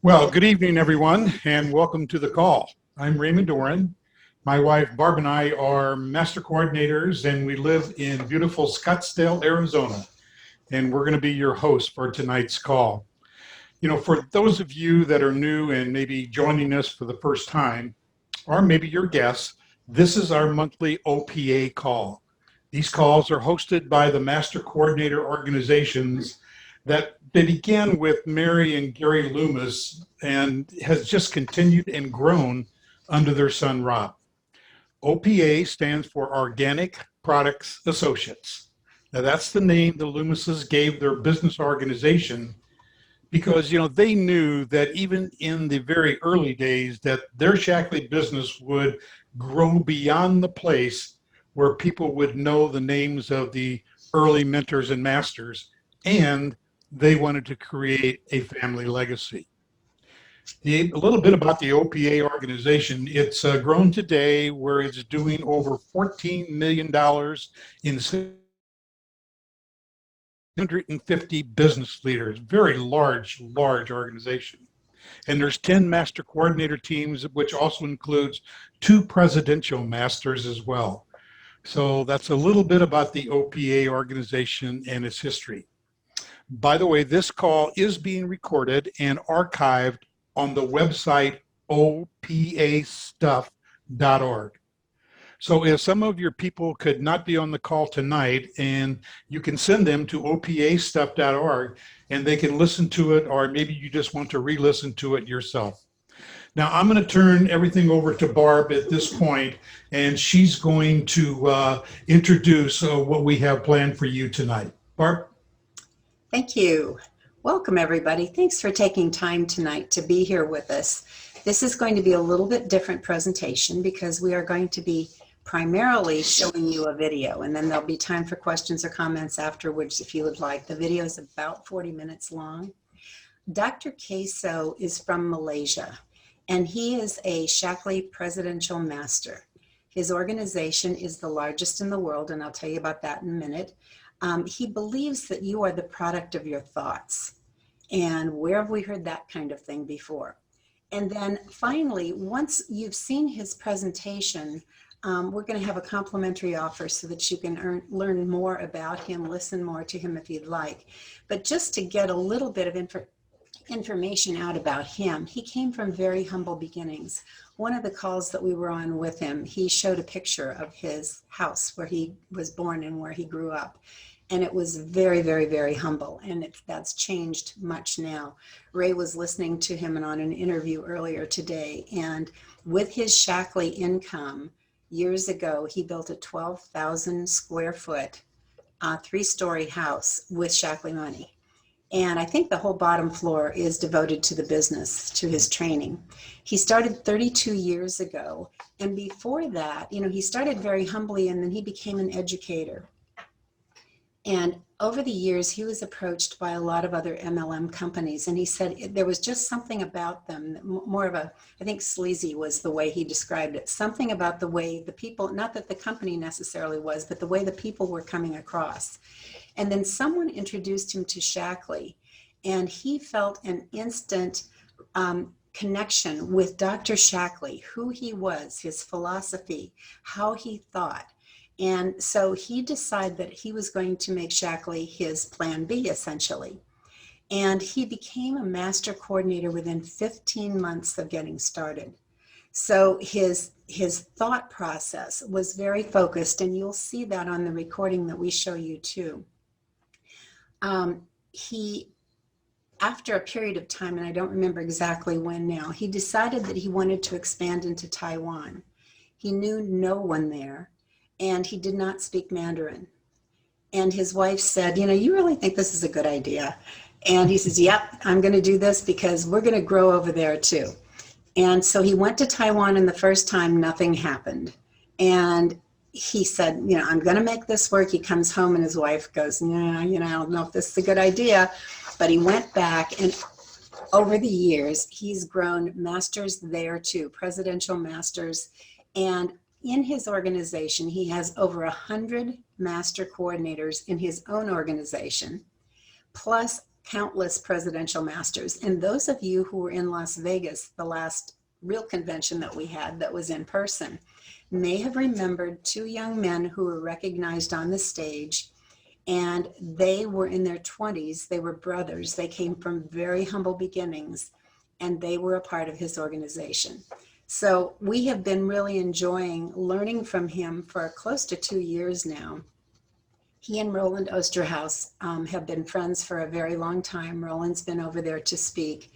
Well, good evening, everyone, and welcome to the call. I'm Raymond Doran. My wife, Barb, and I are master coordinators, and we live in beautiful Scottsdale, Arizona. And we're going to be your host for tonight's call. For those of you that are new and maybe joining us for the first time, or maybe your guests, this is our monthly OPA call. These calls are hosted by the master coordinator organizations that they began with Mary and Gary Loomis and has just continued and grown under their son Rob. OPA stands for Organic Products Associates. Now that's the name the Loomises gave their business organization because they knew that even in the very early days that their Shackley business would grow beyond the place where people would know the names of the early mentors and masters, and they wanted to create a family legacy. A little bit about the OPA organization. It's grown today where it's doing over $14 million in 150 business leaders, very large organization. And there's 10 master coordinator teams, which also includes 2 presidential masters as well. So that's a little bit about the OPA organization and its history. By the way, this call is being recorded and archived on the website opastuff.org. So if some of your people could not be on the call tonight, and you can send them to opastuff.org and they can listen to it, or maybe you just want to re-listen to it yourself. Now I'm going to turn everything over to Barb at this point, and she's going to introduce what we have planned for you tonight. Barb? Thank you. Welcome, everybody. Thanks for taking time tonight to be here with us. This is going to be a little bit different presentation because we are going to be primarily showing you a video, and then there'll be time for questions or comments afterwards if you would like. The video is about 40 minutes long. Dr. Kaso is from Malaysia, and he is a Shackley Presidential Master. His organization is the largest in the world, and I'll tell you about that in a minute. He believes that you are the product of your thoughts. And where have we heard that kind of thing before? And then finally, once you've seen his presentation, we're going to have a complimentary offer so that you can learn more about him, listen more to him if you'd like. But just to get a little bit of information out about him, he came from very humble beginnings. One of the calls that we were on with him, he showed a picture of his house where he was born and where he grew up. And it was very, very, very humble. And that's changed much now. Ray was listening to him on an interview earlier today. And with his Shackley income, years ago, he built a 12,000 square foot, 3-story house with Shackley money. And I think the whole bottom floor is devoted to the business, to his training. He started 32 years ago. And before that, he started very humbly, and then he became an educator. And over the years, he was approached by a lot of other MLM companies. And he said there was just something about them, more of a, I think sleazy was the way he described it. Something about the way the people, not that the company necessarily was, but the way the people were coming across. And then someone introduced him to Shackley, and he felt an instant connection with Dr. Shackley, who he was, his philosophy, how he thought. And so he decided that he was going to make Shackley his plan B, essentially. And he became a master coordinator within 15 months of getting started. So his thought process was very focused, and you'll see that on the recording that we show you too. He, after a period of time, and I don't remember exactly when now, he decided that he wanted to expand into Taiwan. He knew no one there, and he did not speak Mandarin. And his wife said, you really think this is a good idea? And he says, yep, I'm going to do this because we're going to grow over there too. And so he went to Taiwan, and the first time nothing happened. And he said, I'm going to make this work. He comes home, and his wife goes, I don't know if this is a good idea. But he went back, and over the years, he's grown masters there too, presidential masters. And in his organization, he has over 100 master coordinators in his own organization, plus countless presidential masters. And those of you who were in Las Vegas, the last real convention that we had that was in person, may have remembered two young men who were recognized on the stage, and they were in their 20s. They were brothers. They came from very humble beginnings, and they were a part of his organization. So we have been really enjoying learning from him for close to 2 years now. He and Roland Osterhaus have been friends for a very long time. Roland's been over there to speak,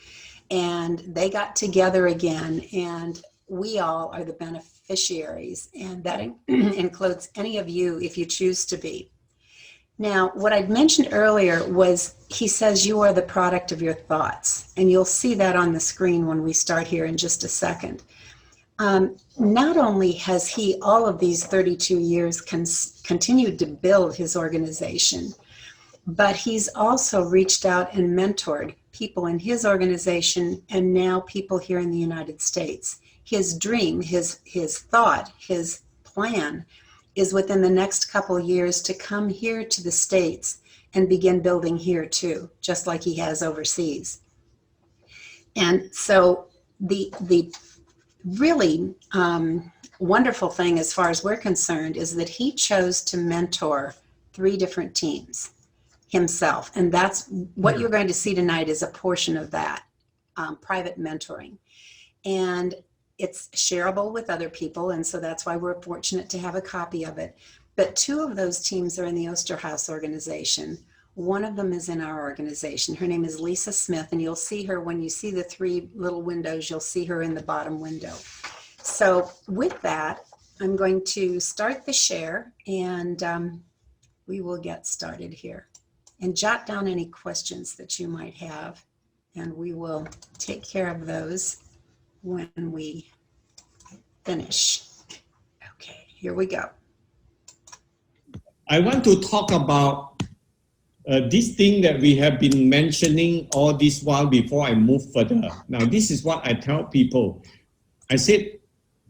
and they got together again, and we all are the beneficiaries, and that includes any of you if you choose to be. Now, what I'd mentioned earlier was he says you are the product of your thoughts, and you'll see that on the screen when we start here in just a second. Not only has he, all of these 32 years, continued to build his organization, but he's also reached out and mentored people in his organization and now people here in the United States. His dream, his thought, his plan is within the next couple of years to come here to the States and begin building here too, just like he has overseas. And so the really wonderful thing as far as we're concerned is that he chose to mentor 3 different teams himself. And that's what you're going to see tonight is a portion of that, private mentoring. And it's shareable with other people, and so that's why we're fortunate to have a copy of it. But 2 of those teams are in the Osterhaus organization. One of them is in our organization. Her name is Lisa Smith, and you'll see her when you see the 3 little windows, you'll see her in the bottom window. So with that, I'm going to start the share, and we will get started here. And jot down any questions that you might have, and we will take care of those when we finish. Okay, here we go. I want to talk about this thing that we have been mentioning all this while before I move further. Now, this is what I tell people. I said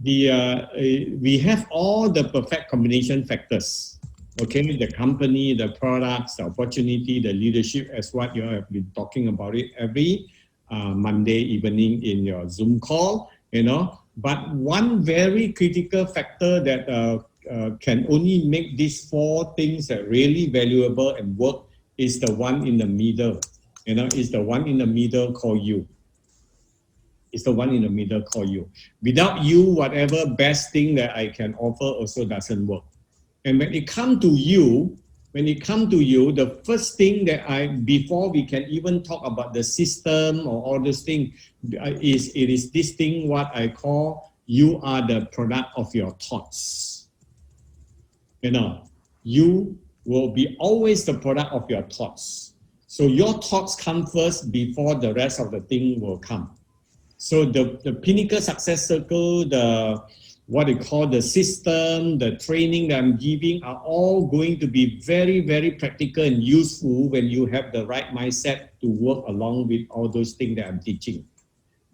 we have all the perfect combination factors. Okay, the company, the products, the opportunity, the leadership, as what you have been talking about it every Monday evening in your Zoom call, you know. But one very critical factor that can only make these 4 things really valuable and work is the one in the middle. You know, is the one in the middle called you. It's the one in the middle called you. Without you, whatever best thing that I can offer also doesn't work. And when it comes to you, the first thing that before we can even talk about the system or all those things, it is this thing what I call you are the product of your thoughts. You know, you will be always the product of your thoughts. So your thoughts come first before the rest of the thing will come. So the Pinnacle Success Circle, what they call the system, the training that I'm giving are all going to be very, very practical and useful when you have the right mindset to work along with all those things that I'm teaching.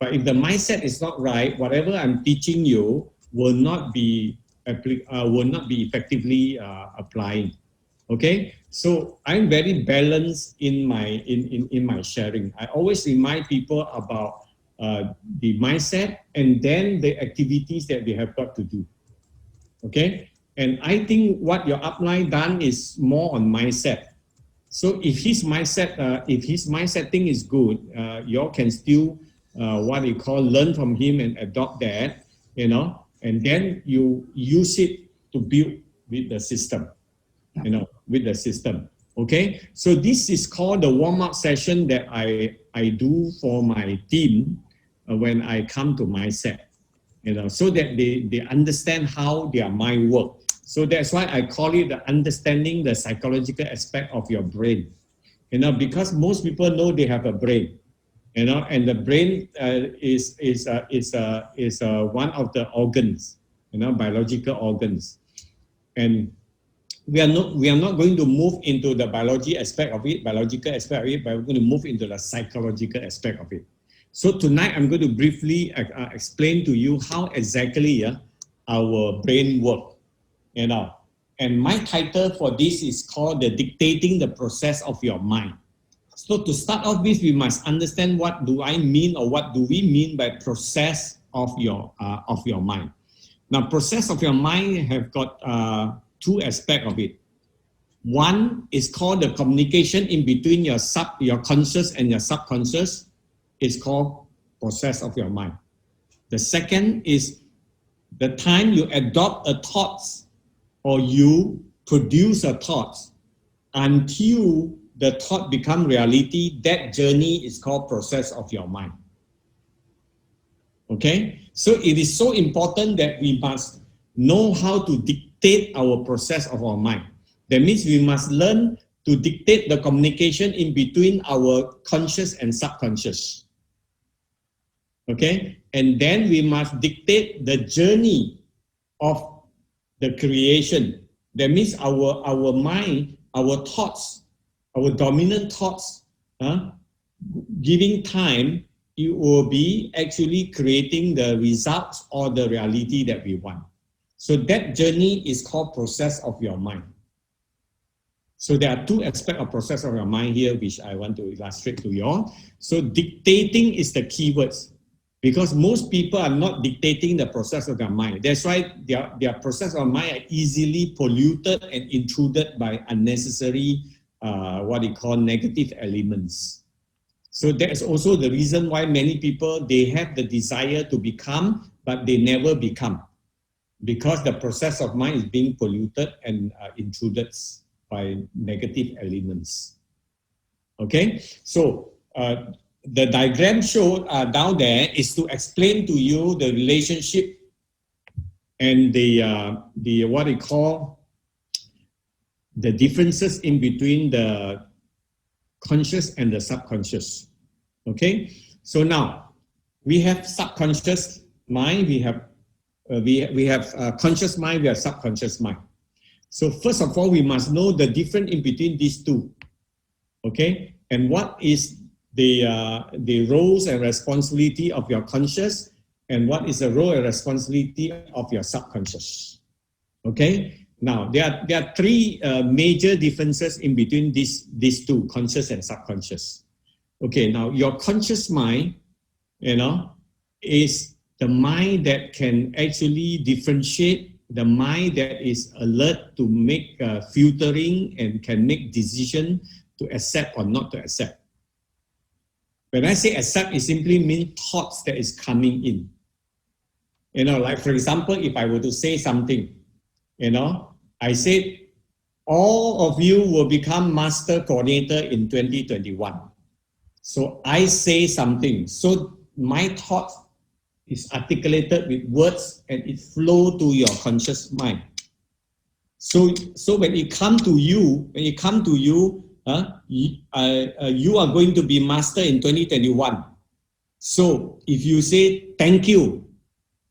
But if the mindset is not right, whatever I'm teaching you will not be effectively applying. Okay, so I'm very balanced in my sharing. I always remind people about the mindset and then the activities that they have got to do. Okay, and I think what your upline done is more on mindset. So if his mindset thing is good, you all can still what you call learn from him and adopt that, you know, and then you use it to build with the system, you know, with the system. Okay, so this is called the warm-up session that I do for my team when I come to mindset, you know, so that they understand how their mind works. So that's why I call it the understanding the psychological aspect of your brain, you know, because most people know they have a brain, you know, and the brain is one of the organs, you know, biological organs, and we are not going to move into the biological aspect of it, but we're going to move into the psychological aspect of it. So tonight I'm going to briefly explain to you how exactly our brain works, you know. And my title for this is called the Dictating the Process of Your Mind. So to start off with, we must understand what do I mean or what do we mean by process of your mind. Now, process of your mind have got two aspects of it. One is called the communication in between your conscious and your subconscious. It's called process of your mind. The second is the time you adopt a thoughts or you produce a thoughts until the thought become reality. That journey is called process of your mind. Okay, so it is so important that we must know how to dictate our process of our mind. That means we must learn to dictate the communication in between our conscious and subconscious. Okay, and then we must dictate the journey of the creation. That means our mind, our thoughts, our dominant thoughts, giving time, it will be actually creating the results or the reality that we want. So that journey is called process of your mind. So there are two aspects of process of your mind here, which I want to illustrate to you all. So dictating is the keywords, because most people are not dictating the process of their mind. That's why their process of mind are easily polluted and intruded by unnecessary, what they call negative elements. So that's also the reason why many people, they have the desire to become, but they never become, because the process of mind is being polluted and intruded by negative elements. Okay, so the diagram shown down there is to explain to you the relationship and the what they call the differences in between the conscious and the subconscious. Okay, so now we have subconscious mind, we have conscious mind, we have subconscious mind. So first of all, we must know the difference in between these two. Okay, and what is the roles and responsibility of your conscious, and what is the role and responsibility of your subconscious. Okay, now there are three major differences in between these two, conscious and subconscious. Okay, now your conscious mind, is the mind that can actually differentiate, the mind that is alert to make filtering and can make decision to accept or not to accept. When I say accept, it simply means thoughts that is coming in. Like for example, if I were to say something, I said, all of you will become master coordinator in 2021. So I say something. So my thought is articulated with words and it flow to your conscious mind. So when it come to you, you are going to be master in 2021. So if you say thank you,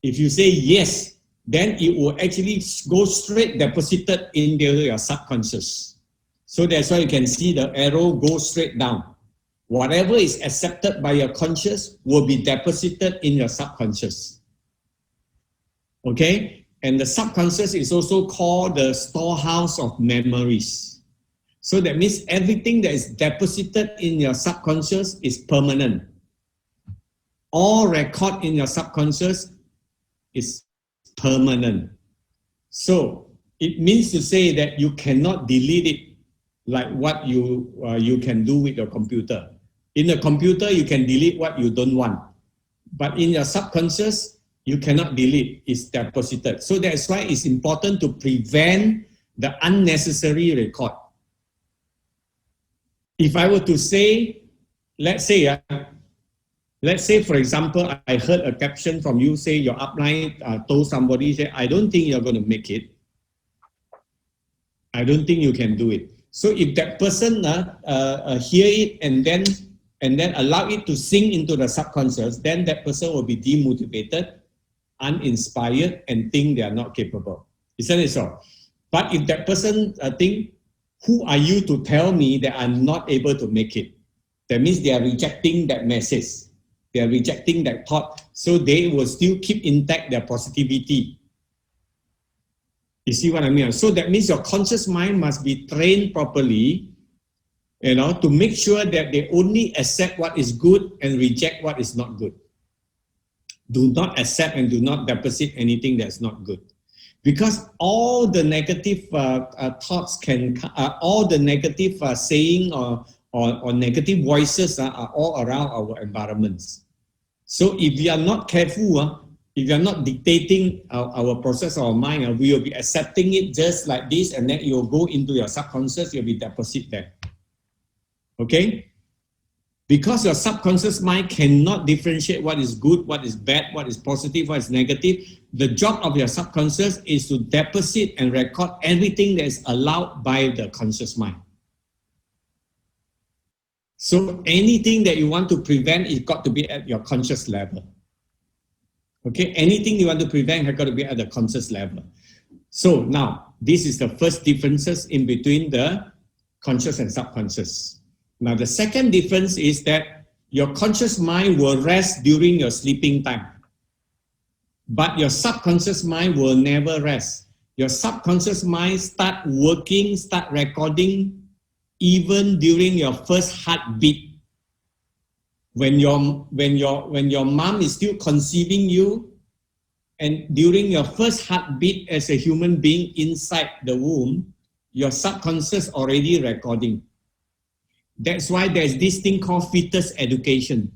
if you say yes, then it will actually go straight deposited in your subconscious. So that's why you can see the arrow go straight down. Whatever is accepted by your conscious will be deposited in your subconscious. Okay? And the subconscious is also called the storehouse of memories. So that means everything that is deposited in your subconscious is permanent. All record in your subconscious is permanent. So it means to say that you cannot delete it like what you can do with your computer. In a computer, you can delete what you don't want. But in your subconscious, you cannot delete, it's deposited. So that's why it's important to prevent the unnecessary record. If I were to say, let's say, for example, I heard a caption from you, say your upline told somebody, say, I don't think you're going to make it. I don't think you can do it. So if that person hear it and then allow it to sink into the subconscious, then that person will be demotivated, uninspired, and think they are not capable. Isn't it so? But if that person think, who are you to tell me that I'm not able to make it? That means they are rejecting that message. They are rejecting that thought. So they will still keep intact their positivity. You see what I mean? So that means your conscious mind must be trained properly to make sure that they only accept what is good and reject what is not good. Do not accept and do not deposit anything that's not good. Because all the negative thoughts all the negative saying or negative voices are all around our environments. So if we are not careful, if we are not dictating our process of our mind, we will be accepting it just like this, and then it will go into your subconscious, you'll be deposit there. Okay? Because your subconscious mind cannot differentiate what is good, what is bad, what is positive, what is negative, the job of your subconscious is to deposit and record everything that is allowed by the conscious mind. So anything that you want to prevent, it's got to be at your conscious level. Okay, anything you want to prevent has got to be at the conscious level. So now, this is the first differences in between the conscious and subconscious. Now, the second difference is that your conscious mind will rest during your sleeping time. But your subconscious mind will never rest. Your subconscious mind start working, start recording even during your first heartbeat. When your mom is still conceiving you, and during your first heartbeat as a human being inside the womb, your subconscious already recording. That's why there's this thing called fetus education.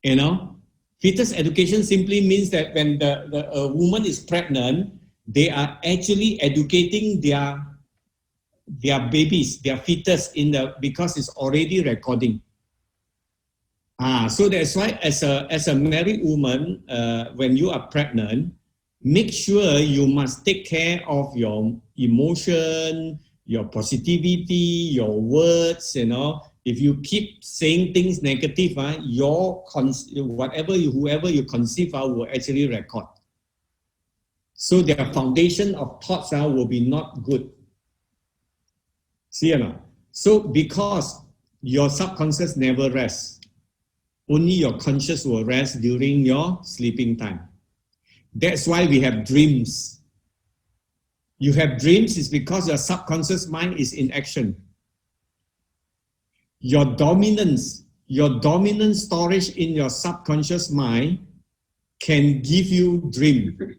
Fetus education simply means that when a woman is pregnant, they are actually educating their babies, their fetus because it's already recording. So that's why as a married woman, when you are pregnant, make sure you must take care of your emotion, your positivity, your words, If you keep saying things negative, whoever you conceive will actually record. So their foundation of thoughts will be not good. See or not? So because your subconscious never rests, only your conscious will rest during your sleeping time. That's why we have dreams. You have dreams is because your subconscious mind is in action. Your dominant storage in your subconscious mind can give you dream,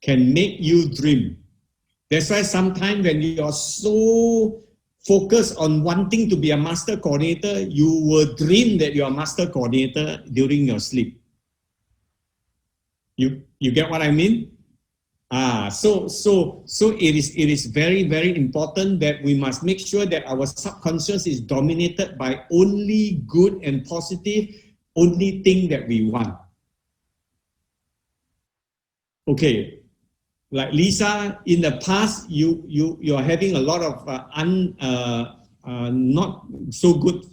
can make you dream. That's why sometimes when you are so focused on wanting to be a master coordinator, you will dream that you are a master coordinator during your sleep. You get what I mean? So it is very, very important that we must make sure that our subconscious is dominated by only good and positive, only thing that we want. Okay. Like Lisa, in the past, you are having a lot of not so good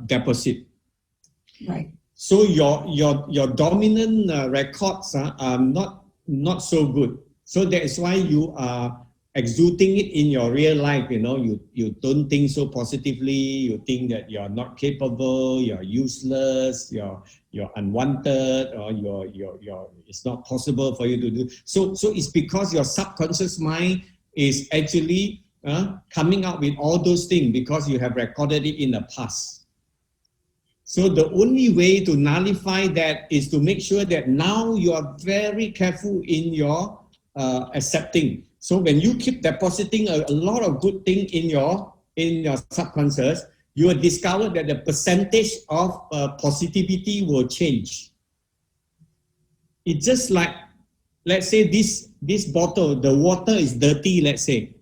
deposit. Right. So your dominant records are not so good. So that's why you are exuding it in your real life. You don't think so positively. You think that you're not capable. You're useless. You're unwanted, or it's not possible for you to do. So it's because your subconscious mind is actually coming up with all those things because you have recorded it in the past. So the only way to nullify that is to make sure that now you are very careful in your accepting. So when you keep depositing a lot of good things in your subconscious, you will discover that the percentage of positivity will change. It's just like, let's say this bottle, the water is dirty, let's say.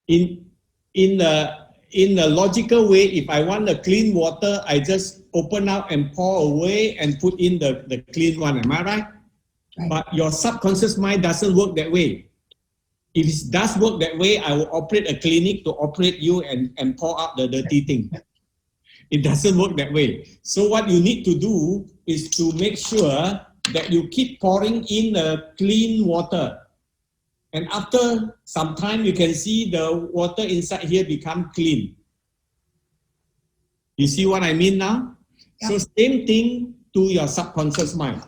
In a logical way, if I want the clean water, I just open up and pour away and put in the clean one. Am I right? Right. But your subconscious mind doesn't work that way. If it does work that way, I will operate a clinic to operate you and pour out the dirty thing. It doesn't work that way. So what you need to do is to make sure that you keep pouring in the clean water. And after some time, you can see the water inside here become clean. You see what I mean now? Yeah. So same thing to your subconscious mind.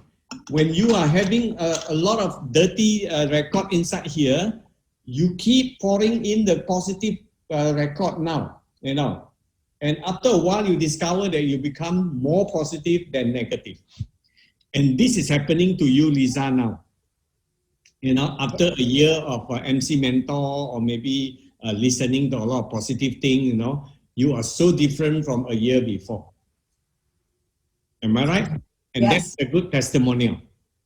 When you are having a lot of dirty record inside here, you keep pouring in the positive record now, and after a while you discover that you become more positive than negative. And this is happening to you, Lisa, now. After a year of MC Mentor, or maybe listening to a lot of positive things, you are so different from a year before. Am I right? And Yes. That's a good testimonial.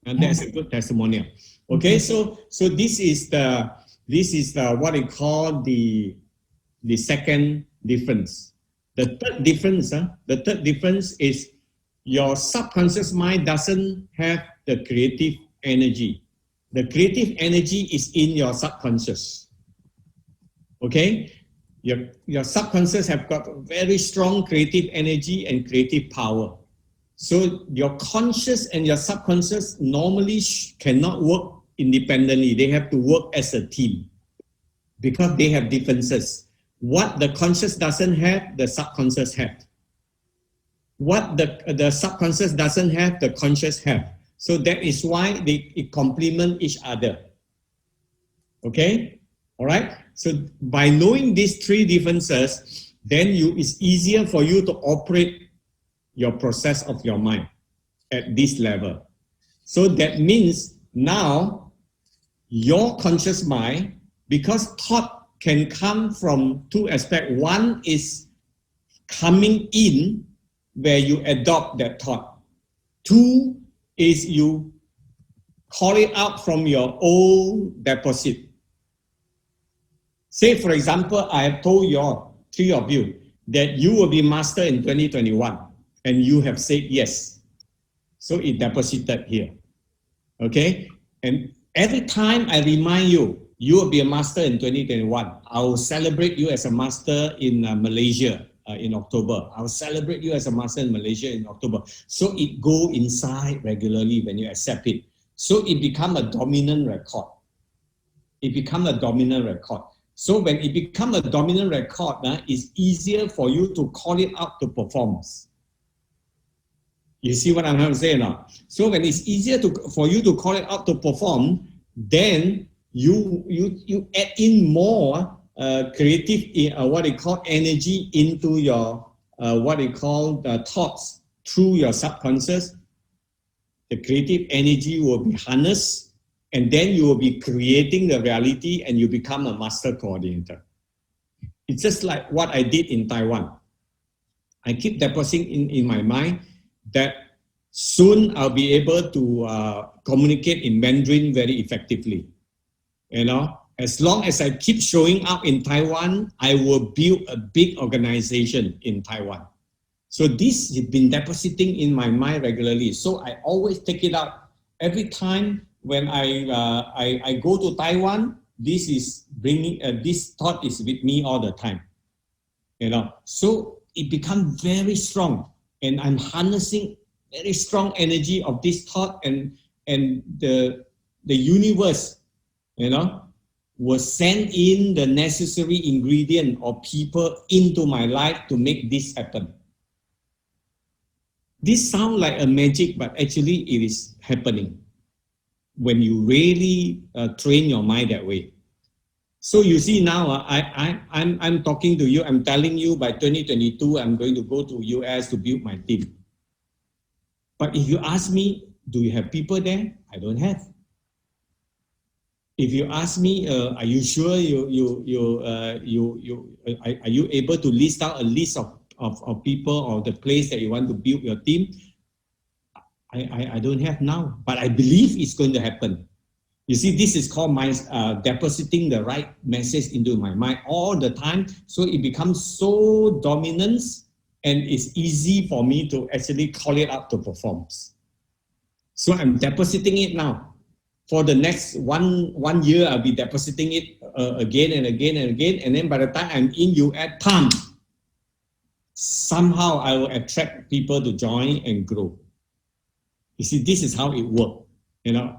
And that's a good testimonial. Okay, so this is the what I call the second difference. The third difference is your subconscious mind doesn't have the creative energy. The creative energy is in your subconscious. Okay? Your subconscious have got very strong creative energy and creative power. So your conscious and your subconscious normally cannot work independently. They have to work as a team because they have differences. What the conscious doesn't have, the subconscious have. What the subconscious doesn't have, the conscious have. So that is why they complement each other. Okay? All right? So by knowing these three differences, then it's easier for you to operate your process of your mind at this level. So that means now your conscious mind, because thought can come from two aspects. One is coming in where you adopt that thought. Two is you call it out from your old deposit. Say, for example, I have told three of you, that you will be master in 2021. And you have said yes. So it deposited here. Okay? And every time I remind you, you will be a master in 2021. I will celebrate you as a master in Malaysia in October. I will celebrate you as a master in Malaysia in October. So it go inside regularly when you accept it. So it become a dominant record. It become a dominant record. So when it become a dominant record, it's easier for you to call it out to performance. You see what I'm trying to say now? So when it's easier for you to call it out to perform, then you add in more creative, what they call energy into your, what they call the thoughts through your subconscious. The creative energy will be harnessed, and then you will be creating the reality, and you become a master coordinator. It's just like what I did in Taiwan. I keep depositing in my mind that soon I'll be able to communicate in Mandarin very effectively. As long as I keep showing up in Taiwan, I will build a big organization in Taiwan. So this has been depositing in my mind regularly. So I always take it out every time when I go to Taiwan. This is bringing this thought is with me all the time. So it becomes very strong. And I'm harnessing very strong energy of this thought, and the universe, will send in the necessary ingredient or people into my life to make this happen. This sounds like a magic, but actually it is happening when you really train your mind that way. So you see now, I'm talking to you, I'm telling you by 2022, I'm going to go to US to build my team. But if you ask me, do you have people there? I don't have. If you ask me, are you sure are you able to list out a list of people or the place that you want to build your team? I don't have now, but I believe it's going to happen. You see, this is called my depositing the right message into my mind all the time. So it becomes so dominant, and it's easy for me to actually call it out to perform. So I'm depositing it now. For the next one year, I'll be depositing it again and again and again. And then by the time I'm in US, PAM! Somehow I will attract people to join and grow. You see, this is how it works.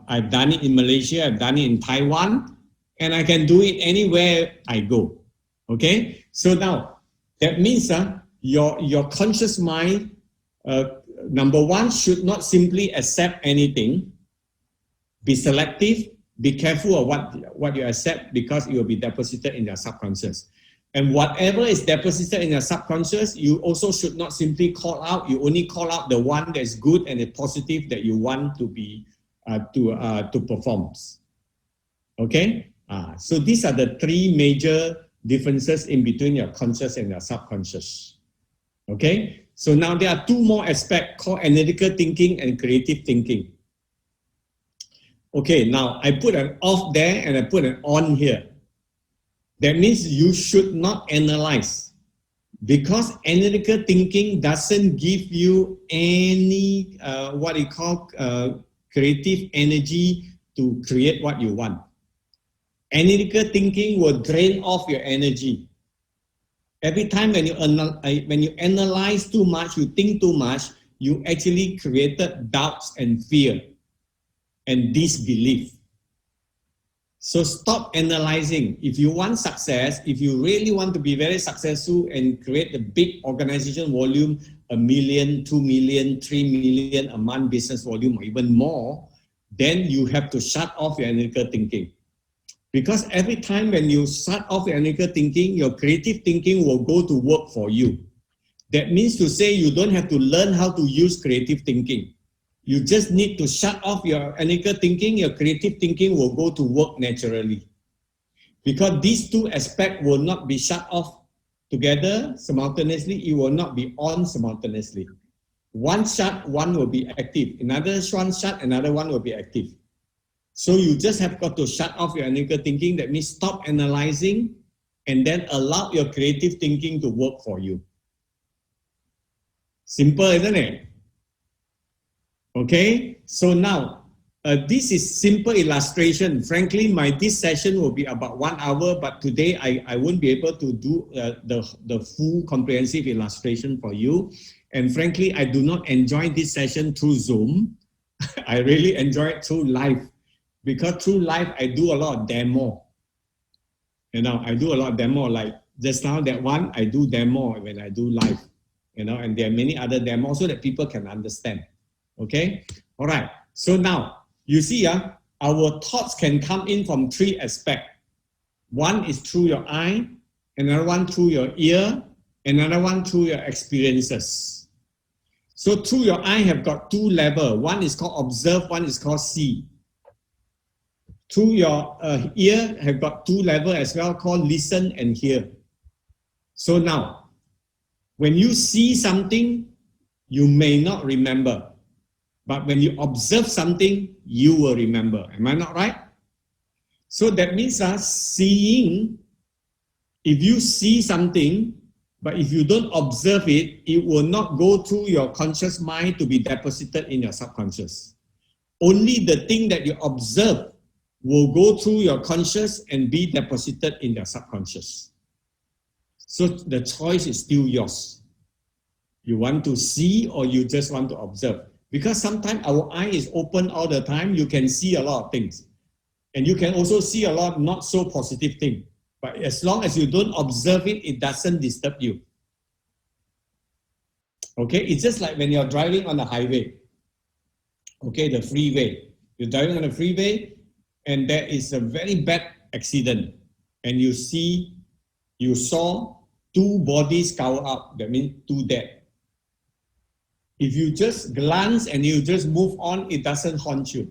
I've done it in Malaysia, I've done it in Taiwan, and I can do it anywhere I go. Okay? So now, that means your conscious mind, number one, should not simply accept anything, be selective, Be careful of what you accept, because it will be deposited in your subconscious. And whatever is deposited in your subconscious, you also should not simply call out. You only call out the one that is good and the positive that you want to be to perform. Okay? So these are the three major differences in between your conscious and your subconscious. Okay? So now there are two more aspects called analytical thinking and creative thinking. Okay, now I put an off there and I put an on here. That means you should not analyze, because analytical thinking doesn't give you any what you call creative energy to create what you want. Analytical thinking will drain off your energy. Every time when you analyze too much, you think too much, you actually created doubts and fear and disbelief. So stop analyzing. If you want success, if you really want to be very successful and create a big organization volume, 1 million, 2 million, 3 million a month business volume, or even more, then you have to shut off your analytical thinking. Because every time when you shut off your analytical thinking, your creative thinking will go to work for you. That means to say you don't have to learn how to use creative thinking. You just need to shut off your analytical thinking, your creative thinking will go to work naturally. Because these two aspects will not be shut off together simultaneously, it will not be on simultaneously. One shut, one will be active. Another one shut, another one will be active. So you just have got to shut off your analytical thinking. That means stop analyzing and then allow your creative thinking to work for you. Simple, isn't it? Okay, so now this is simple illustration. Frankly, this session will be about 1 hour, but today I won't be able to do the full comprehensive illustration for you. And frankly, I do not enjoy this session through Zoom. I really enjoy it through live, because through live I do a lot of demo. You know, I do a lot of demo, like just now that one, I do demo when I do live, you know, and there are many other demos so that people can understand. Okay, all right. So now you see, our thoughts can come in from three aspects. One is through your eye, another one through your ear, another one through your experiences. So through your eye have got two levels. One is called observe, one is called see. Through your ear have got two levels as well, called listen and hear. So now, when you see something, you may not remember. But when you observe something, you will remember. Am I not right? So that means seeing, if you see something, but if you don't observe it, it will not go through your conscious mind to be deposited in your subconscious. Only the thing that you observe will go through your conscious and be deposited in your subconscious. So the choice is still yours. You want to see or you just want to observe. Because sometimes our eye is open all the time, you can see a lot of things. And you can also see a lot not so positive things. But as long as you don't observe it, it doesn't disturb you. Okay, it's just like when you're driving on the highway. Okay, the freeway. You're driving on the freeway and there is a very bad accident. And you saw two bodies cover up, that means two dead. If you just glance and you just move on, it doesn't haunt you.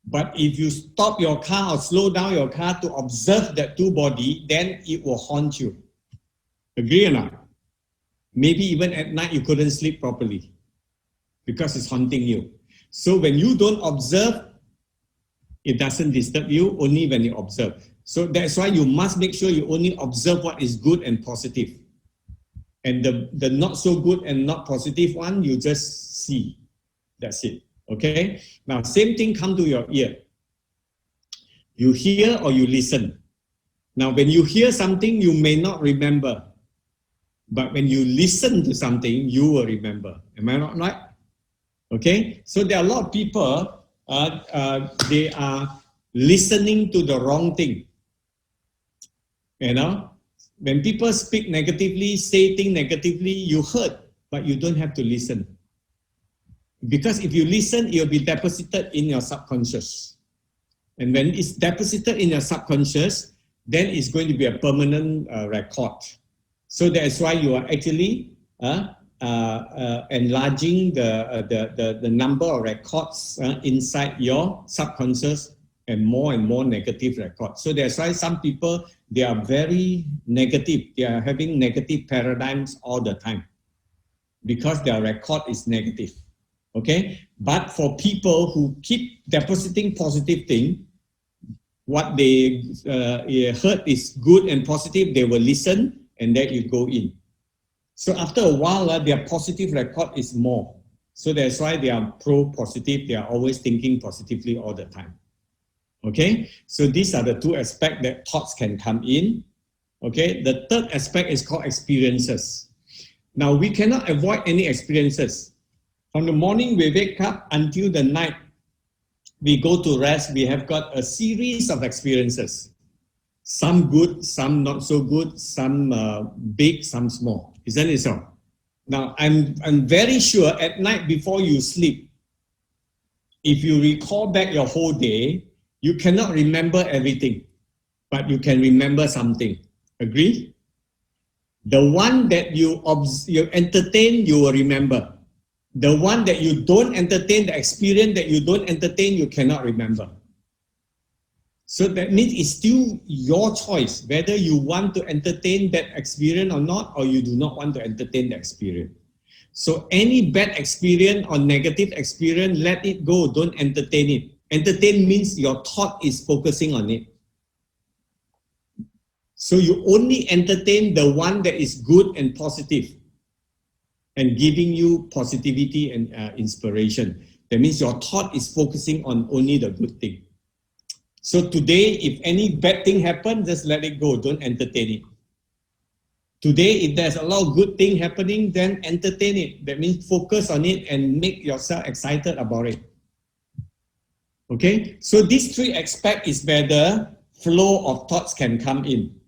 But if you stop your car or slow down your car to observe that two bodies, then it will haunt you. Agree or not? Maybe even at night you couldn't sleep properly because it's haunting you. So when you don't observe, it doesn't disturb you, only when you observe. So that's why you must make sure you only observe what is good and positive. And the not so good and not positive one, you just see. That's it. Okay? Now, same thing come to your ear. You hear or you listen. Now, when you hear something, you may not remember. But when you listen to something, you will remember. Am I not right? Okay? So there are a lot of people, they are listening to the wrong thing. You know? When people speak negatively, say things negatively, you heard, but you don't have to listen. Because if you listen, it will be deposited in your subconscious. And when it's deposited in your subconscious, then it's going to be a permanent record. So that's why you are actually enlarging the number of records inside your subconscious and more negative records. So that's why some people, they are very negative. They are having negative paradigms all the time because their record is negative. Okay? But for people who keep depositing positive things, what they heard is good and positive, they will listen and then you go in. So after a while, their positive record is more. So that's why they are pro-positive. They are always thinking positively all the time. Okay, so these are the two aspects that thoughts can come in. Okay, the third aspect is called experiences. Now we cannot avoid any experiences. From the morning we wake up until the night we go to rest, we have got a series of experiences. Some good, some not so good, some big, some small. Isn't it so? Now I'm very sure at night before you sleep, if you recall back your whole day, you cannot remember everything, but you can remember something. Agree? The one that you entertain, you will remember. The one that you don't entertain, the experience that you don't entertain, you cannot remember. So that means it's still your choice whether you want to entertain that experience or not, or you do not want to entertain the experience. So any bad experience or negative experience, let it go, don't entertain it. Entertain means your thought is focusing on it. So you only entertain the one that is good and positive and giving you positivity and inspiration. That means your thought is focusing on only the good thing. So today, if any bad thing happens, just let it go, don't entertain it. Today, if there's a lot of good thing happening, then entertain it. That means focus on it and make yourself excited about it. Okay, so these three aspects is where the flow of thoughts can come in.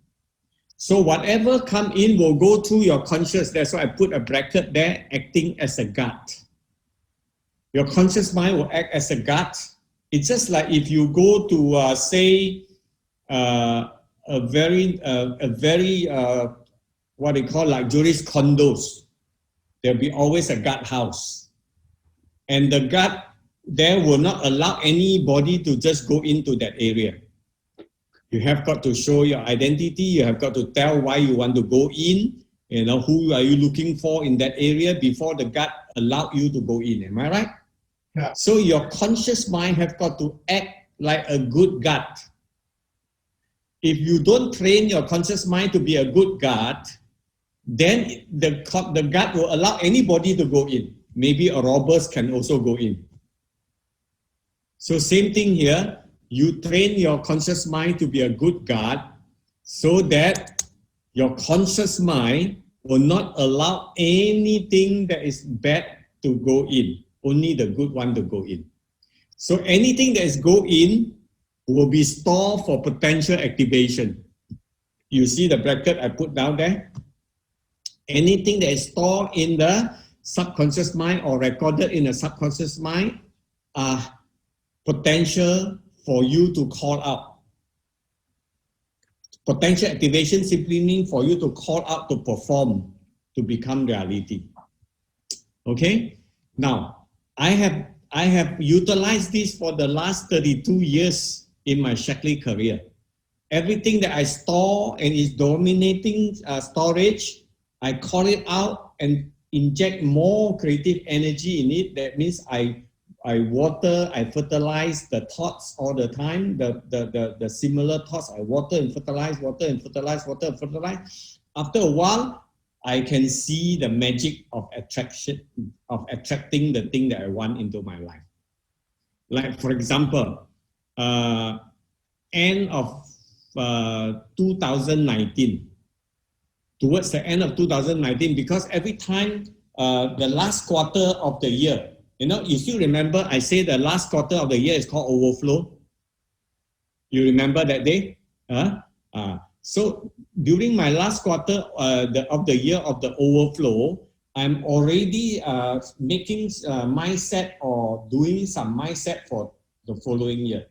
So whatever come in will go through your conscious. That's why I put a bracket there, acting as a guard. Your conscious mind will act as a guard. It's just like if you go to say a very what they call luxurious condos. There'll be always a guard house, and the guard there will not allow anybody to just go into that area. You have got to show your identity. You have got to tell why you want to go in. You know, who are you looking for in that area before the guard allow you to go in. Am I right? Yeah. So your conscious mind have got to act like a good guard. If you don't train your conscious mind to be a good guard, then the guard will allow anybody to go in. Maybe a robbers can also go in. So same thing here, you train your conscious mind to be a good guard so that your conscious mind will not allow anything that is bad to go in, only the good one to go in. So anything that is go in will be stored for potential activation. You see the bracket I put down there? Anything that is stored in the subconscious mind or recorded in the subconscious mind are potential for you to call out. Potential activation simply means for you to call out to perform, to become reality. Okay? Now, I have utilized this for the last 32 years in my Shaklee career. Everything that I store and is dominating storage, I call it out and inject more creative energy in it. That means I water, I fertilize the thoughts all the time, the similar thoughts. I water and fertilize, water and fertilize, water and fertilize. After a while, I can see the magic of attraction, of attracting the thing that I want into my life. Like for example, end of 2019, towards the end of 2019, because every time the last quarter of the year, you know, you still remember I say the last quarter of the year is called overflow. You remember that day? So during my last quarter of the year of the overflow, I'm already making mindset or doing some mindset for the following year.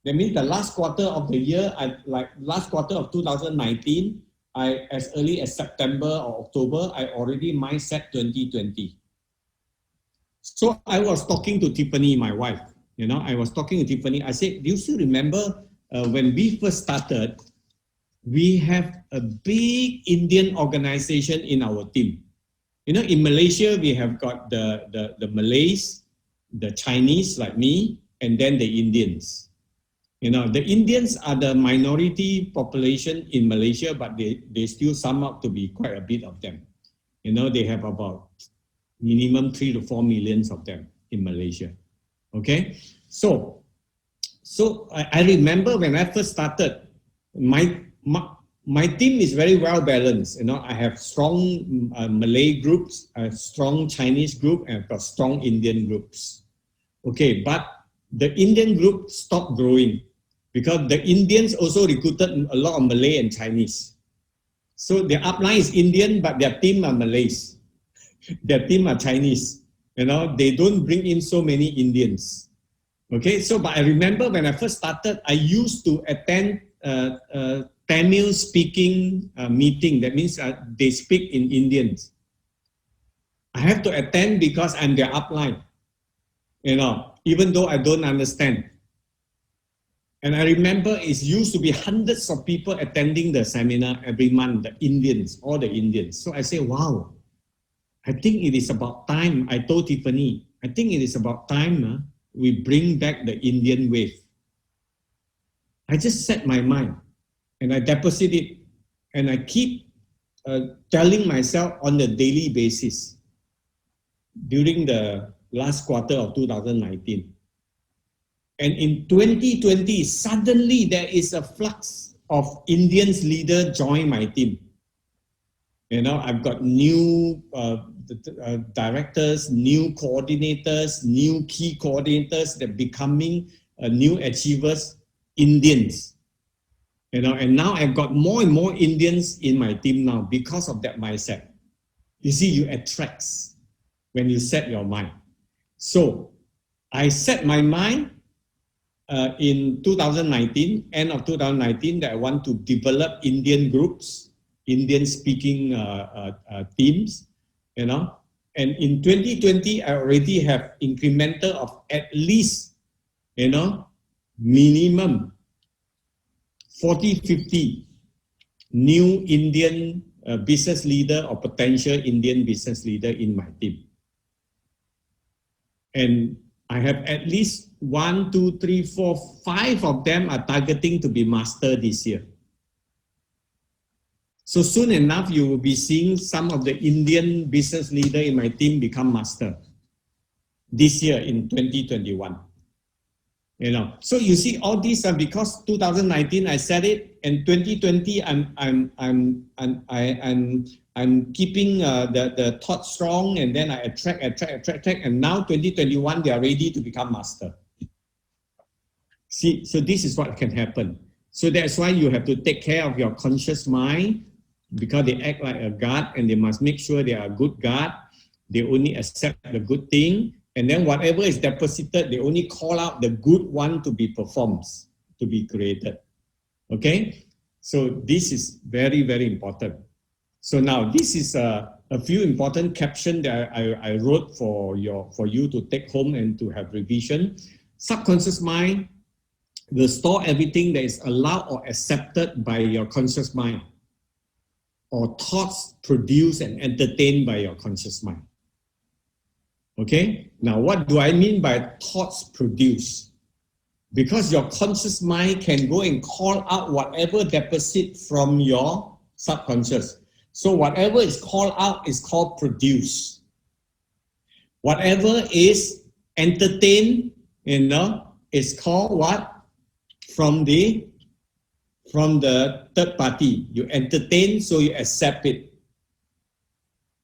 That means the last quarter of the year, like last quarter of 2019, as early as September or October, I already mindset 2020. So I was talking to Tiffany, my wife. I was talking to Tiffany. I said, do you still remember when we first started, we have a big Indian organization in our team. In Malaysia, we have got the Malays, the Chinese like me, and then the Indians. The Indians are the minority population in Malaysia, but they still sum up to be quite a bit of them. They have about minimum 3 to 4 millions of them in Malaysia. Okay, so I remember when I first started, my team is very well balanced. I have strong Malay groups, a strong Chinese group, and I've got strong Indian groups. Okay, but the Indian group stopped growing because the Indians also recruited a lot of Malay and Chinese. So their upline is Indian, but their team are Malays. Their team are Chinese. They don't bring in so many Indians. Okay, but I remember when I first started, I used to attend Tamil speaking meeting. That means they speak in Indians. I have to attend because I'm their upline, even though I don't understand. And I remember it used to be hundreds of people attending the seminar every month, the Indians, all the Indians. So I say, wow, I think it is about time. I told Tiffany, I think it is about time we bring back the Indian wave. I just set my mind and I deposit it and I keep telling myself on a daily basis during the last quarter of 2019. And in 2020, suddenly there is a flux of Indians leaders join my team. I've got new directors, new coordinators, new key coordinators that becoming new achievers, Indians. And now I've got more and more Indians in my team now because of that mindset. You see, you attract when you set your mind. So I set my mind in 2019, end of 2019, that I want to develop Indian groups, Indian speaking teams, and in 2020, I already have incremental of at least, minimum 40, 50 new Indian business leader or potential Indian business leader in my team. And I have at least 1, 2, 3, 4, 5 of them are targeting to be master this year. So soon enough, you will be seeing some of the Indian business leader in my team become master this year in 2021. So you see all these are because 2019 I said it, and 2020 I'm keeping the thought strong, and then I attract, and now 2021 they are ready to become master. See, so this is what can happen. So that's why you have to take care of your conscious mind, because they act like a God and they must make sure they are a good God. They only accept the good thing, and then whatever is deposited, they only call out the good one to be performed, to be created. Okay, so this is very, very important. So now this is a few important captions that I wrote for you to take home and to have revision. Subconscious mind will store everything that is allowed or accepted by your conscious mind, or thoughts produced and entertained by your conscious mind. Okay, now what do I mean by thoughts produced? Because your conscious mind can go and call out whatever deposit from your subconscious. So whatever is called out is called produce. Whatever is entertained, is called what? From the third party. You entertain, so you accept it.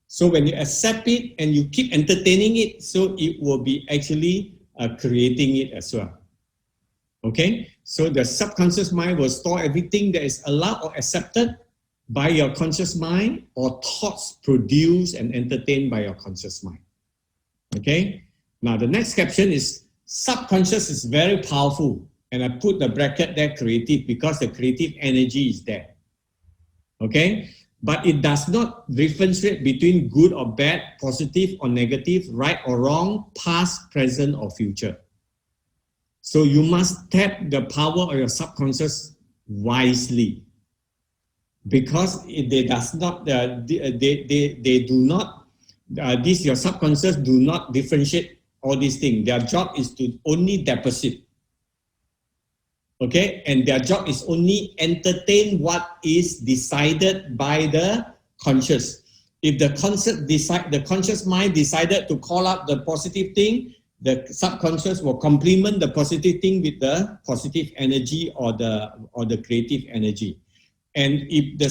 So when you accept it and you keep entertaining it, so it will be actually creating it as well. Okay, so the subconscious mind will store everything that is allowed or accepted by your conscious mind, or thoughts produced and entertained by your conscious mind. Okay, now the next caption is subconscious is very powerful. And I put the bracket there, creative, because the creative energy is there. Okay? But it does not differentiate between good or bad, positive or negative, right or wrong, past, present or future. So you must tap the power of your subconscious wisely, because they does not, they do not, your subconscious do not differentiate all these things. Their job is to only deposit. Okay, and their job is only entertain what is decided by the conscious. If the conscious mind decided to call up the positive thing, the subconscious will complement the positive thing with the positive energy or the creative energy. And if the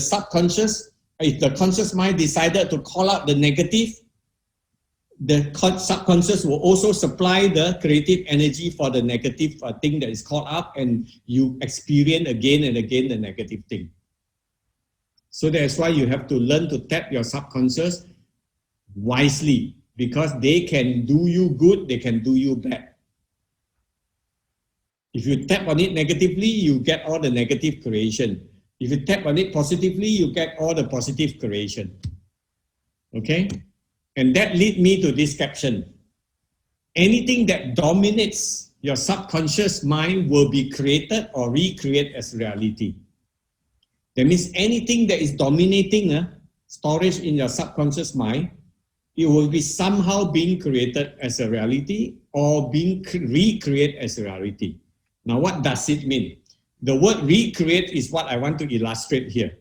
conscious mind decided to call out the negative, the subconscious will also supply the creative energy for the negative thing that is called up, and you experience again and again the negative thing. So that's why you have to learn to tap your subconscious wisely, because they can do you good, they can do you bad. If you tap on it negatively, you get all the negative creation. If you tap on it positively, you get all the positive creation. Okay? And that leads me to this caption. Anything that dominates your subconscious mind will be created or recreated as reality. That means anything that is dominating storage in your subconscious mind, it will be somehow being created as a reality or being recreated as a reality. Now, what does it mean? The word recreate is what I want to illustrate here.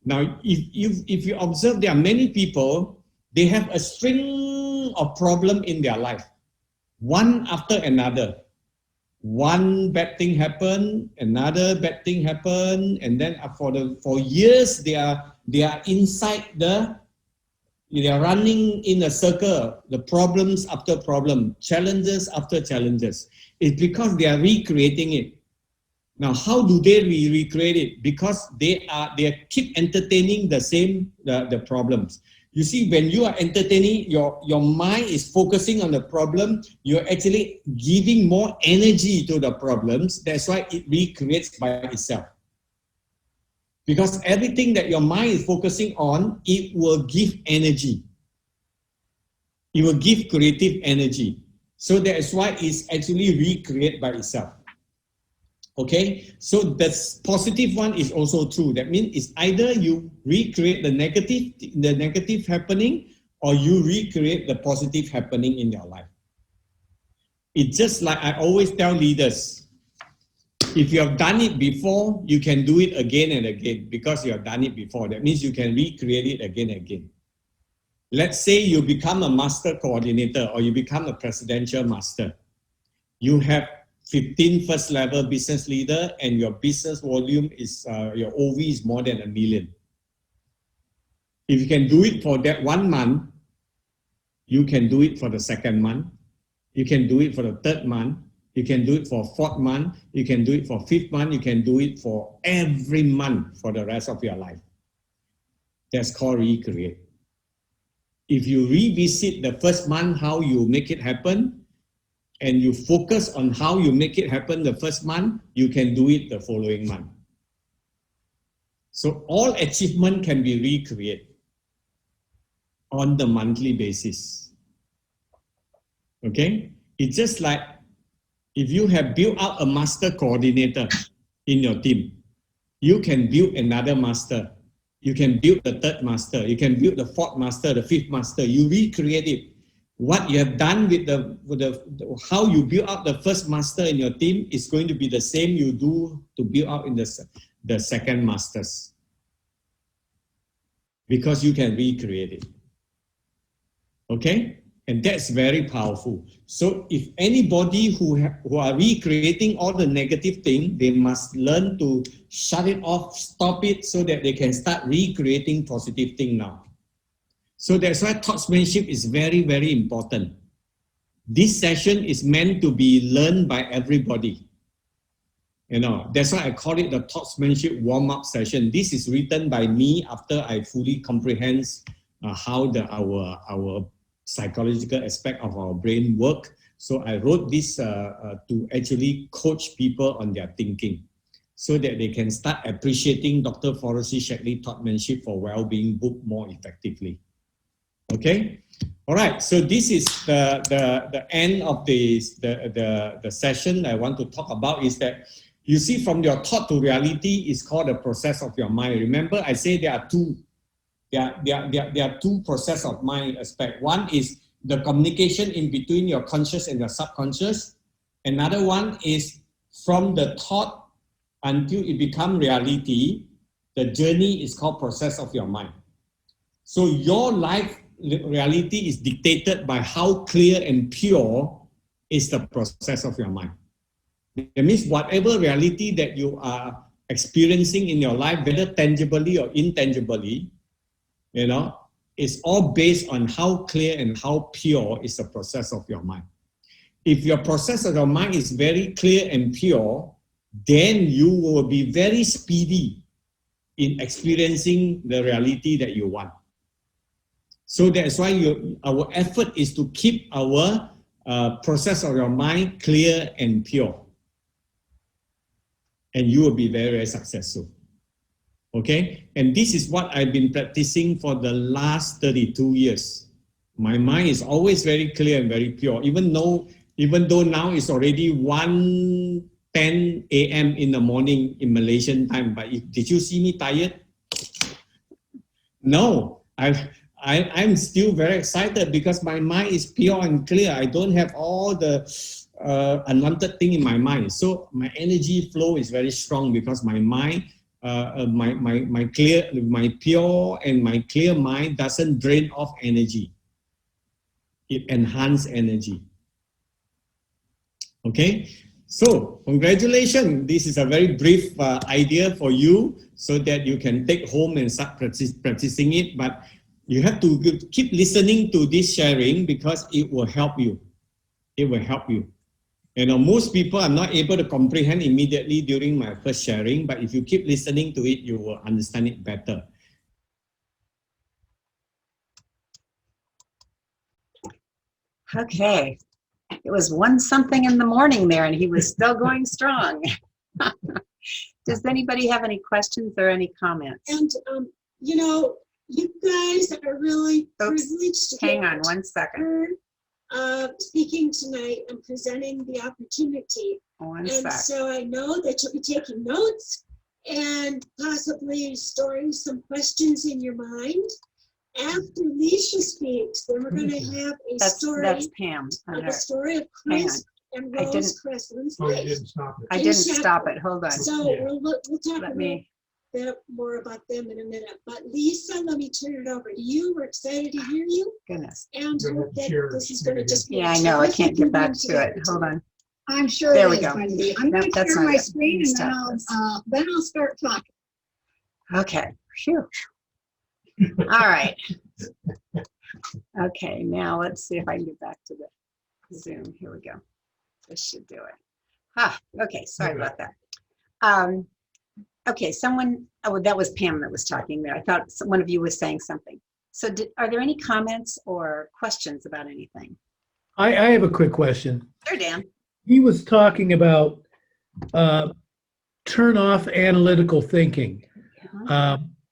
Now, if you observe, there are many people, they have a string of problems in their life, one after another. One bad thing happened, another bad thing happened, and then for years they are inside they are running in a circle, the problems after problem, challenges after challenges. It's because they are recreating it. Now, how do they recreate it? Because they keep entertaining the problems. You see, when you are entertaining, your mind is focusing on the problem, you're actually giving more energy to the problems. That's why it recreates by itself. Because everything that your mind is focusing on, it will give energy. It will give creative energy. So that's why it's actually recreated by itself. Okay, so the positive one is also true. That means it's either you recreate the negative happening, or you recreate the positive happening in your life. It's just like I always tell leaders, if you have done it before, you can do it again and again, because you have done it before. That means you can recreate it again and again. Let's say you become a master coordinator or you become a presidential master. You have 15 first level business leader and your business volume is, your OV is more than 1 million. If you can do it for that 1 month, you can do it for the 2nd month, you can do it for the 3rd month, you can do it for 4th month, you can do it for 5th month, you can do it for every month for the rest of your life. That's called recreate. If you revisit the first month how you make it happen, and you focus on how you make it happen the first month, you can do it the following month. So all achievement can be recreated on the monthly basis. Okay? It's just like if you have built out a master coordinator in your team, you can build another master. You can build the 3rd master. You can build the 4th master, the 5th master. You recreate it. What you have done with how you build up the first master in your team is going to be the same you do to build up in the second masters, because you can recreate it. Okay, and that's very powerful. So if anybody who are recreating all the negative thing, they must learn to shut it off, stop it, so that they can start recreating positive thing now. So that's why thoughtsmanship is very, very important. This session is meant to be learned by everybody. You know, that's why I call it the thoughtsmanship warm-up session. This is written by me after I fully comprehend how our psychological aspect of our brain work. So I wrote this to actually coach people on their thinking so that they can start appreciating Dr. Forrest Shackley Thoughtmanship for Well-Being book more effectively. Okay? All right, so this is the end of the session I want to talk about is that you see from your thought to reality is called the process of your mind. Remember, I say there are two process of mind aspect. One is the communication in between your conscious and your subconscious. Another one is from the thought until it becomes reality. The journey is called process of your mind. So your life reality is dictated by how clear and pure is the process of your mind. That means whatever reality that you are experiencing in your life, whether tangibly or intangibly, you know, is all based on how clear and how pure is the process of your mind. If your process of your mind is very clear and pure, then you will be very speedy in experiencing the reality that you want. So that's why our effort is to keep our process of your mind clear and pure. And you will be very, very successful. Okay? And this is what I've been practicing for the last 32 years. My mind is always very clear and very pure, even though now it's already 1:10 a.m. in the morning in Malaysian time. But did you see me tired? No, I'm still very excited because my mind is pure and clear. I don't have all the unwanted thing in my mind. So my energy flow is very strong because my mind, my pure and my clear mind doesn't drain off energy. It enhances energy. Okay, so congratulations. This is a very brief idea for you so that you can take home and start practicing it. But you have to keep listening to this sharing because it will help you. It will help you. You know, most people are not able to comprehend immediately during my first sharing, but if you keep listening to it, you will understand it better. Okay. It was 1-something in the morning there, and he was still going strong. Does anybody have any questions or any comments? And, you know, you guys are really privileged to hang on 1 second. Speaking tonight and presenting the opportunity. One and sec. so I know that you'll be taking notes and possibly storing some questions in your mind. After Leisha speaks, then we're going to have a story. That's Pam. Of a story of Chris and Rose Creslin's Oh, you life. didn't stop it. I didn't stop it. Hold on. So Yeah. we'll talk Let a me. bit more about them in a minute. But Lisa, let me turn it over to you. We're excited to hear you Goodness. and You're hope gonna that share this is going to just be. Yeah, I know. I can't get back to it. Hold on. I'm sure There it we is go. going to be. I'm Nope, going to that's share not my it. screen and Stop this. then I'll start talking. Okay. Phew. All right. Okay. Now let's see if I can get back to the Zoom. Here we go. This should do it. Okay. Sorry about that. Okay. That was Pam that was talking there. I thought one of you was saying something. So are there any comments or questions about anything? I have a quick question. Sure, Dan. He was talking about turn off analytical thinking.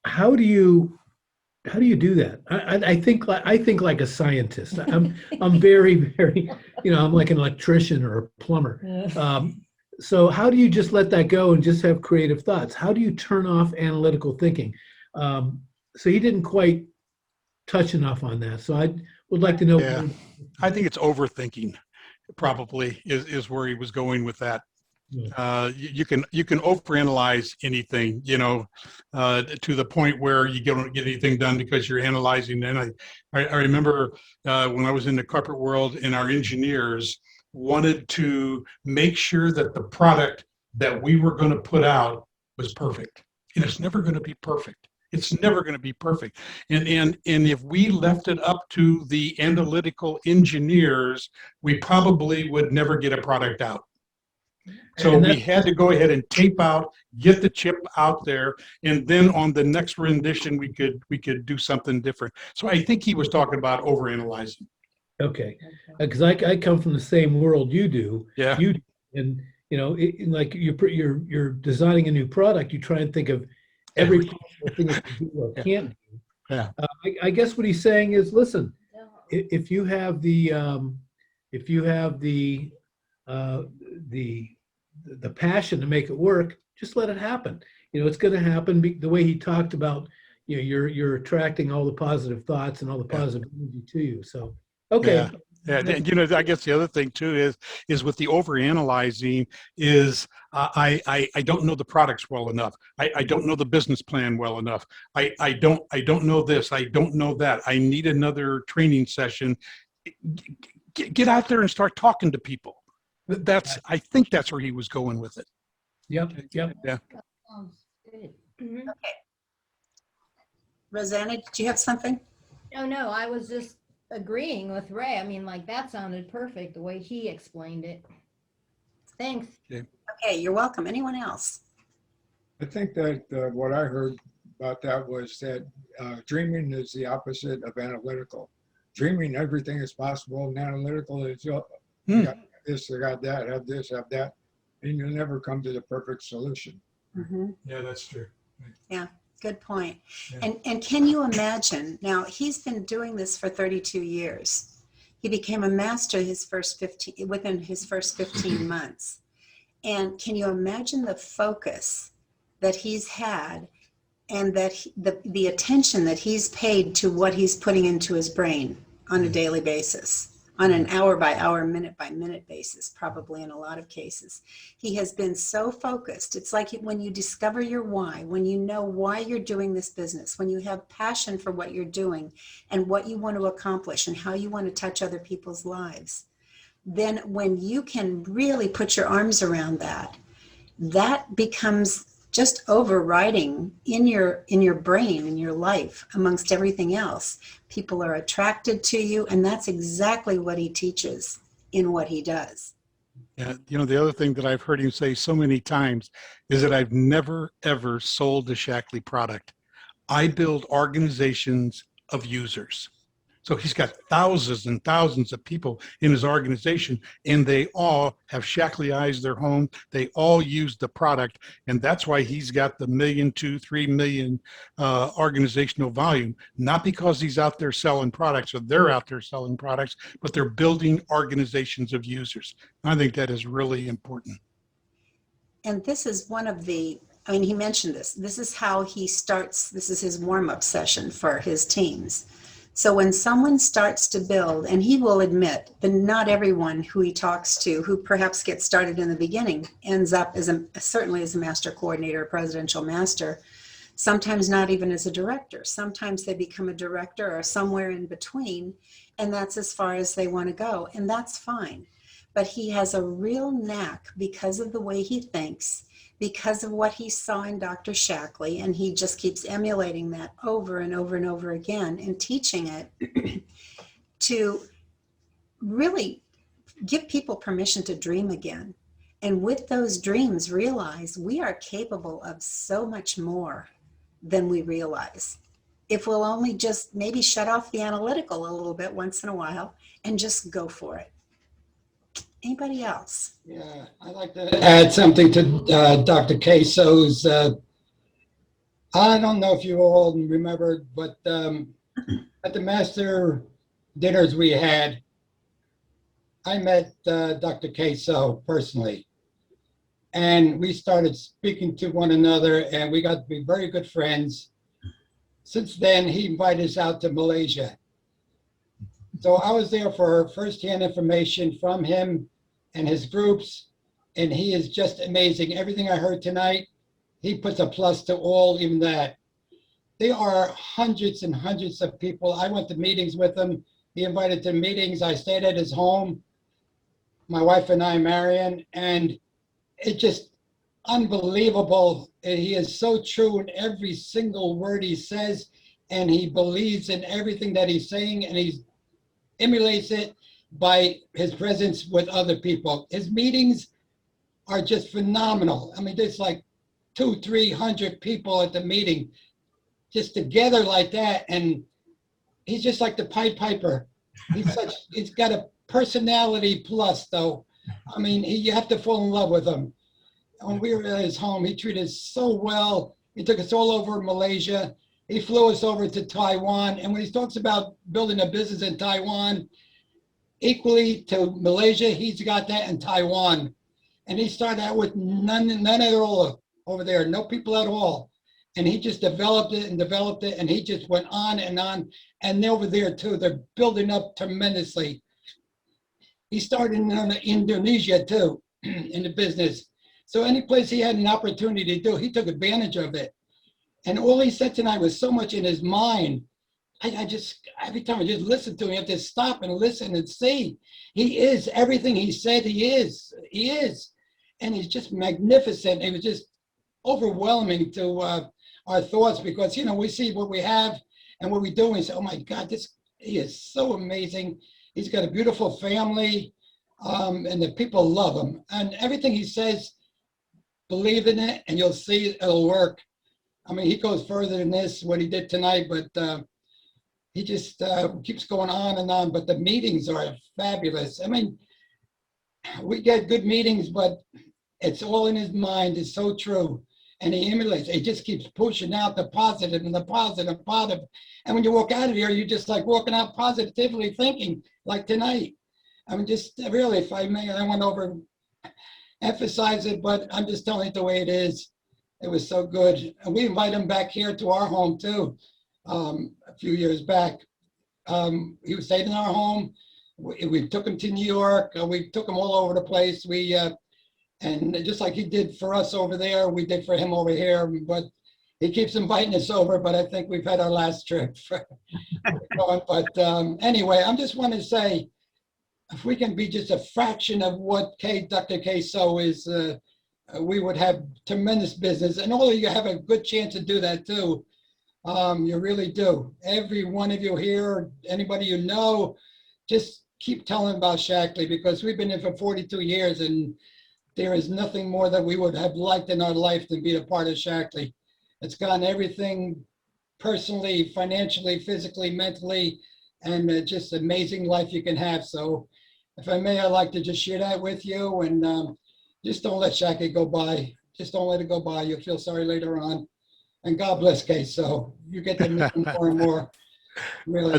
How do you do that? I think like a scientist. I'm very, very, I'm like an electrician or a plumber. So how do you just let that go and just have creative thoughts? How do you turn off analytical thinking? So he didn't quite touch enough on that. So I would like to know. Yeah. I think it's overthinking probably is where he was going with that. You can overanalyze anything, to the point where you don't get anything done because you're analyzing. And I remember when I was in the corporate world and our engineers wanted to make sure that the product that we were going to put out was perfect. And it's never going to be perfect. It's never going to be perfect. And if we left it up to the analytical engineers, we probably would never get a product out. So we had to go ahead and tape out, get the chip out there, and then on the next rendition we could do something different. So I think he was talking about overanalyzing. Okay, because I come from the same world you do. Yeah. You do. And like you're designing a new product, you try and think of every possible thing it can do or Yeah. can't do. Yeah. I guess what he's saying is, listen, if you have if you have uh, the the passion to make it work, just let it happen. It's going to happen. The way he talked about, you're attracting all the positive thoughts and all the Yeah. positive energy to you. So, okay. Yeah. Yeah, and I guess the other thing too is with the overanalyzing is I don't know the products well enough. I don't know the business plan well enough. I don't know this. I don't know that. I need another training session. Get out there and start talking to people. I think that's where he was going with it. Yep. Yeah. Sounds good. Okay. Rosanna, did you have something? No, I was just agreeing with Ray. I mean, like, that sounded perfect the way he explained it. Thanks. Okay, you're welcome. Anyone else? I think that what I heard about that was that dreaming is the opposite of analytical. Dreaming, everything is possible, and analytical is Hmm. got this, I got that, have this, have that, and you'll never come to the perfect solution. Mhm. Yeah, that's true. Good point. Yeah. And can you imagine, now he's been doing this for 32 years. He became a master within his first 15 months. And can you imagine the focus that he's had and that the attention that he's paid to what he's putting into his brain on a daily basis, on an hour by hour, minute by minute basis, probably in a lot of cases. He has been so focused. It's like when you discover your why, when you know why you're doing this business, when you have passion for what you're doing and what you want to accomplish and how you want to touch other people's lives, then when you can really put your arms around that, that becomes just overriding in your brain, in your life, amongst everything else. People are attracted to you, and that's exactly what he teaches in what he does. Yeah, the other thing that I've heard him say so many times is that I've never, ever sold a Shaklee product. I build organizations of users. So he's got thousands and thousands of people in his organization, and they all have Shakleeized their home. They all use the product, and that's why he's got the 1 million, 2, 3 million organizational volume. Not because he's out there selling products or they're out there selling products, but they're building organizations of users. I think that is really important. And this is one of he mentioned this. This is how he starts. This is his warm-up session for his teams. So when someone starts to build, and he will admit that not everyone who he talks to, who perhaps gets started in the beginning, ends up certainly as a master coordinator, a presidential master, sometimes not even as a director. Sometimes they become a director or somewhere in between, and that's as far as they want to go, and that's fine. But he has a real knack because of the way he thinks, because of what he saw in Dr. Shaklee, and he just keeps emulating that over and over and over again and teaching it to really give people permission to dream again. And with those dreams, realize we are capable of so much more than we realize. If we'll only just maybe shut off the analytical a little bit once in a while and just go for it. Anybody else? Yeah, I'd like to add something to Dr. Queso's. I don't know if you all remember, but at the master dinners we had, I met Dr. Queso personally. And we started speaking to one another, and we got to be very good friends. Since then, he invited us out to Malaysia. So I was there for firsthand information from him and his groups, and he is just amazing. Everything I heard tonight, he puts a plus to all, even that. There are hundreds and hundreds of people. I went to meetings with him. He invited to meetings. I stayed at his home, my wife and I, Marion, and it's just unbelievable. He is so true in every single word he says, and he believes in everything that he's saying, and he emulates it by his presence with other people. His meetings are just phenomenal. I mean, there's like 200-300 people at the meeting just together like that, and he's just like the Pied Piper. He's got a personality plus though. I mean, you have to fall in love with him. When we were at his home, he treated us so well. He took us all over Malaysia. He flew us over to Taiwan. And when he talks about building a business in Taiwan, equally to Malaysia, he's got that in Taiwan. And he started out with none at all over there, no people at all. And he just developed it, and he just went on. And over there too, they're building up tremendously. He started in Indonesia too, in the business. So any place he had an opportunity to do, he took advantage of it. And all he said tonight was so much in his mind. I just, every time I just listen to him, you have to stop and listen and see. He is everything he said he is. He is. And he's just magnificent. It was just overwhelming to our thoughts because, you know, we see what we have and what we do and we say, oh my God, he is so amazing. He's got a beautiful family and the people love him. And everything he says, believe in it and you'll see it'll work. I mean, he goes further than this, what he did tonight, but he just keeps going on and on. But the meetings are fabulous. I mean, we get good meetings, but it's all in his mind. It's so true. And he emulates. He just keeps pushing out the positive and the positive, positive. And when you walk out of here, you're just like walking out positively thinking, like tonight. I mean, just really, if I may, I want to overemphasize it, but I'm just telling it the way it is. It was so good. And we invite him back here to our home too, a few years back. He stayed in our home. We took him to New York. We took him all over the place. And just like he did for us over there, we did for him over here. But he keeps inviting us over, but I think we've had our last trip. But anyway, I just want to say, if we can be just a fraction of what Dr. Kay So is, we would have tremendous business. And all of you have a good chance to do that too. You really do. Every one of you here, anybody you know, just keep telling about Shaklee because we've been in for 42 years and there is nothing more that we would have liked in our life than be a part of Shaklee. It's gotten everything personally, financially, physically, mentally, and just amazing life you can have. So if I may, I'd like to just share that with you and just don't let Shaklee go by. Just don't let it go by. You'll feel sorry later on. And God bless Kay So. You get to meet him more and more. Really.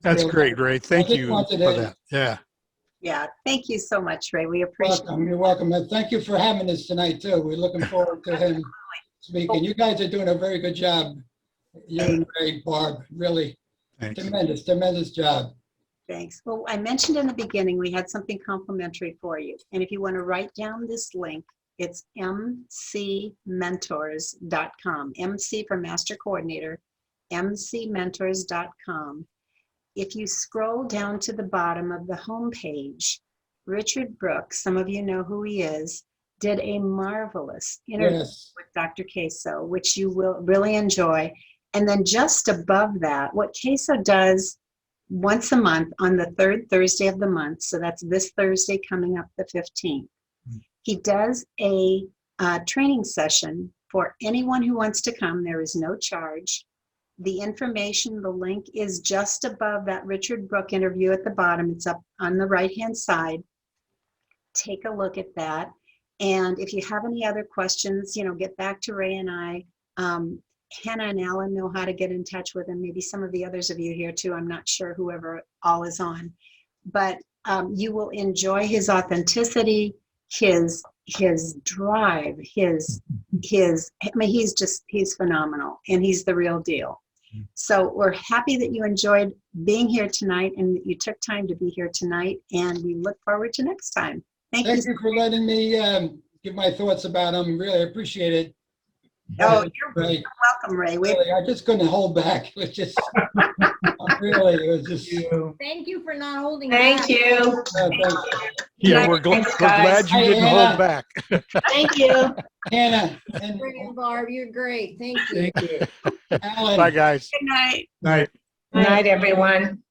That's really. great, Ray. Thank you for wanted that. Yeah. Yeah, thank you so much, Ray. We appreciate Welcome. You're welcome. And thank you for having us tonight too. We're looking forward to him speaking. You guys are doing a very good job. You and Ray, Barb, really Thanks. tremendous job. Thanks. Well, I mentioned in the beginning, we had something complimentary for you. And if you want to write down this link, it's mcmentors.com. MC for Master Coordinator, mcmentors.com. If you scroll down to the bottom of the homepage, Richard Brooks, some of you know who he is, did a marvelous interview with Dr. Kay So, which you will really enjoy. And then just above that, what Kay So does once a month on the third Thursday of the month, so that's this Thursday coming up the 15th, he does a training session for anyone who wants to come. There is no charge. The information, the link is just above that Richard Brooke interview at the bottom. It's up on the right-hand side. Take a look at that. And if you have any other questions, you know, get back to Ray and I. Hannah and Alan know how to get in touch with him. Maybe some of the others of you here too. I'm not sure whoever all is on. But you will enjoy his authenticity, his drive, I mean, he's phenomenal and he's the real deal. So we're happy that you enjoyed being here tonight and that you took time to be here tonight, and we look forward to next time. Thank you for letting me give my thoughts about him. Really appreciate it. Oh, you're welcome, Ray. Really, I just couldn't hold back. It was just really, it was just. Thank you for not holding Thank back. you. Yeah, we're glad you didn't hold back. Thank you. Hannah and Barb, you're great. Thank you. Thank you. Alan. Bye, guys. Good night. Night. Good night, everyone.